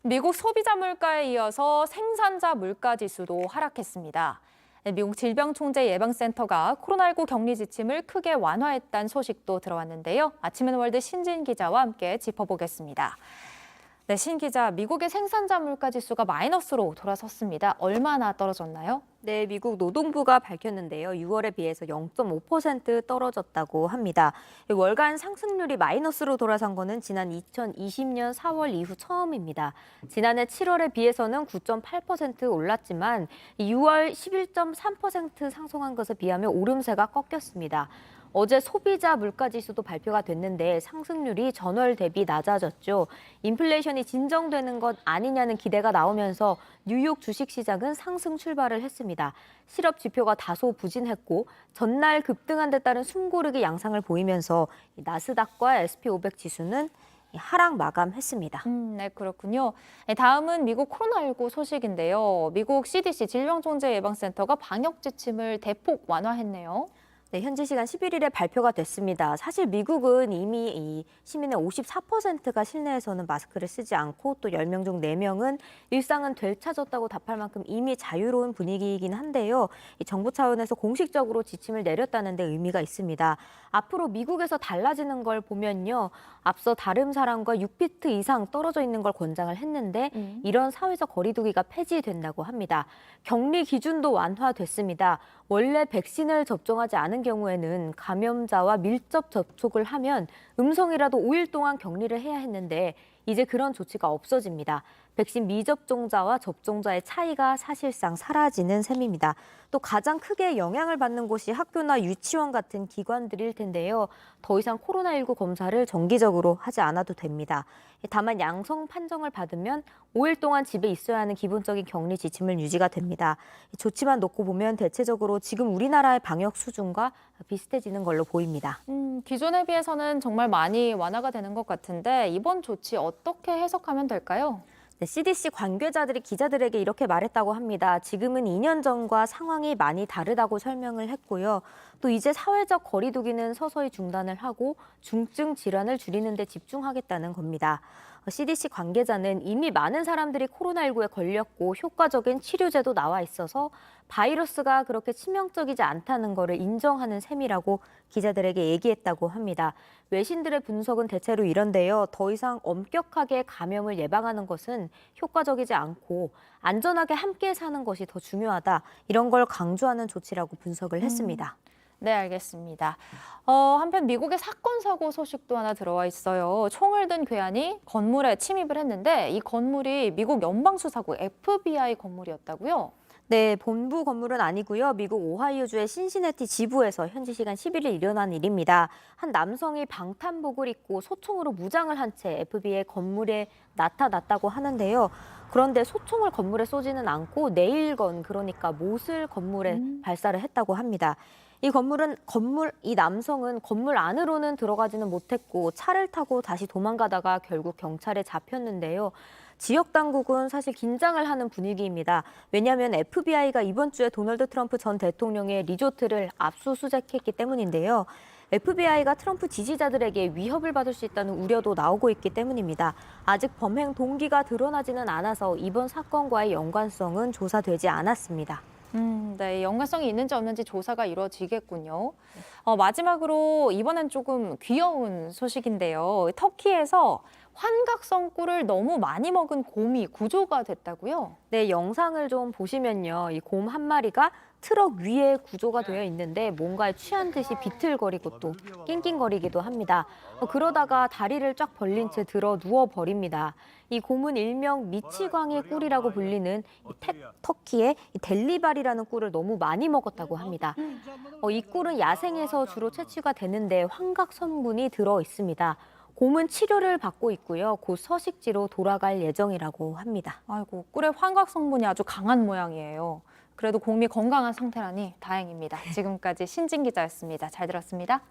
미국 소비자 물가에 이어서 생산자 물가 지수도 하락했습니다. 미국 질병통제예방센터가 코로나19 격리 지침을 크게 완화했다는 소식도 들어왔는데요. 아침엔 월드 신진 기자와 함께 짚어보겠습니다. 네, 신 기자, 미국의 생산자 물가 지수가 마이너스로 돌아섰습니다. 얼마나 떨어졌나요? 네, 미국 노동부가 밝혔는데요. 6월에 비해서 0.5% 떨어졌다고 합니다. 월간 상승률이 마이너스로 돌아선 거는 지난 2020년 4월 이후 처음입니다. 지난해 7월에 비해서는 9.8% 올랐지만 6월 11.3% 상승한 것에 비하면 오름세가 꺾였습니다. 어제 소비자 물가지수도 발표가 됐는데 상승률이 전월 대비 낮아졌죠. 인플레이션이 진정되는 것 아니냐는 기대가 나오면서 뉴욕 주식시장은 상승 출발을 했습니다. 실업 지표가 다소 부진했고 전날 급등한 데 따른 숨고르기 양상을 보이면서 나스닥과 S&P500 지수는 하락 마감했습니다. 네, 그렇군요. 다음은 미국 코로나19 소식인데요. 미국 CDC 질병통제예방센터가 방역 지침을 대폭 완화했네요. 네, 현지 시간 11일에 발표가 됐습니다. 사실 미국은 이미 이 시민의 54%가 실내에서는 마스크를 쓰지 않고 또 10명 중 4명은 일상은 되찾았다고 답할 만큼 이미 자유로운 분위기이긴 한데요. 이 정부 차원에서 공식적으로 지침을 내렸다는 데 의미가 있습니다. 앞으로 미국에서 달라지는 걸 보면요. 앞서 다른 사람과 6피트 이상 떨어져 있는 걸 권장을 했는데 이런 사회적 거리두기가 폐지된다고 합니다. 격리 기준도 완화됐습니다. 원래 백신을 접종하지 않은 경우에는 감염자와 밀접 접촉을 하면 음성이라도 5일 동안 격리를 해야 했는데 이제 그런 조치가 없어집니다. 백신 미접종자와 접종자의 차이가 사실상 사라지는 셈입니다. 또 가장 크게 영향을 받는 곳이 학교나 유치원 같은 기관들일 텐데요. 더 이상 코로나19 검사를 정기적으로 하지 않아도 됩니다. 다만 양성 판정을 받으면 5일 동안 집에 있어야 하는 기본적인 격리 지침은 유지가 됩니다. 조치만 놓고 보면 대체적으로 지금 우리나라의 방역 수준과 비슷해지는 걸로 보입니다. 기존에 비해서는 정말 많이 완화가 되는 것 같은데 이번 조치 어떻게 해석하면 될까요? 네, CDC 관계자들이 기자들에게 이렇게 말했다고 합니다. 지금은 2년 전과 상황이 많이 다르다고 설명을 했고요. 또 이제 사회적 거리두기는 서서히 중단을 하고 중증 질환을 줄이는 데 집중하겠다는 겁니다. CDC 관계자는 이미 많은 사람들이 코로나19에 걸렸고 효과적인 치료제도 나와 있어서 바이러스가 그렇게 치명적이지 않다는 것을 인정하는 셈이라고 기자들에게 얘기했다고 합니다. 외신들의 분석은 대체로 이런데요. 더 이상 엄격하게 감염을 예방하는 것은 효과적이지 않고 안전하게 함께 사는 것이 더 중요하다. 이런 걸 강조하는 조치라고 분석을 했습니다. 네, 알겠습니다. 한편 미국의 사건 사고 소식도 하나 들어와 있어요. 총을 든 괴한이 건물에 침입을 했는데 이 건물이 미국 연방수사국 FBI 건물이었다고요? 네, 본부 건물은 아니고요. 미국 오하이오주의 신시내티 지부에서 현지 시간 11일 일어난 일입니다. 한 남성이 방탄복을 입고 소총으로 무장을 한 채 FBI 건물에 나타났다고 하는데요. 그런데 소총을 건물에 쏘지는 않고 내일건, 그러니까 못을 건물에 발사를 했다고 합니다. 이 남성은 건물 안으로는 들어가지는 못했고 차를 타고 다시 도망가다가 결국 경찰에 잡혔는데요. 지역 당국은 사실 긴장을 하는 분위기입니다. 왜냐하면 FBI가 이번 주에 도널드 트럼프 전 대통령의 리조트를 압수수색했기 때문인데요. FBI가 트럼프 지지자들에게 위협을 받을 수 있다는 우려도 나오고 있기 때문입니다. 아직 범행 동기가 드러나지는 않아서 이번 사건과의 연관성은 조사되지 않았습니다. 네, 연관성이 있는지 없는지 조사가 이루어지겠군요. 마지막으로 이번엔 조금 귀여운 소식인데요. 터키에서 환각성 꿀을 너무 많이 먹은 곰이 구조가 됐다고요? 네, 영상을 좀 보시면요. 이 곰 한 마리가 트럭 위에 구조가 되어 있는데 뭔가에 취한 듯이 비틀거리고 또 낑낑거리기도 합니다. 그러다가 다리를 쫙 벌린 채 들어 누워버립니다. 이 곰은 일명 미치광이 꿀이라고 불리는 터키의 이 델리발이라는 꿀을 너무 많이 먹었다고 합니다. 이 꿀은 야생에서 주로 채취가 되는데 환각 성분이 들어 있습니다. 곰은 치료를 받고 있고요. 곧 서식지로 돌아갈 예정이라고 합니다. 아이고, 꿀의 환각 성분이 아주 강한 모양이에요. 그래도 곰이 건강한 상태라니 다행입니다. 지금까지 신진 기자였습니다. 잘 들었습니다.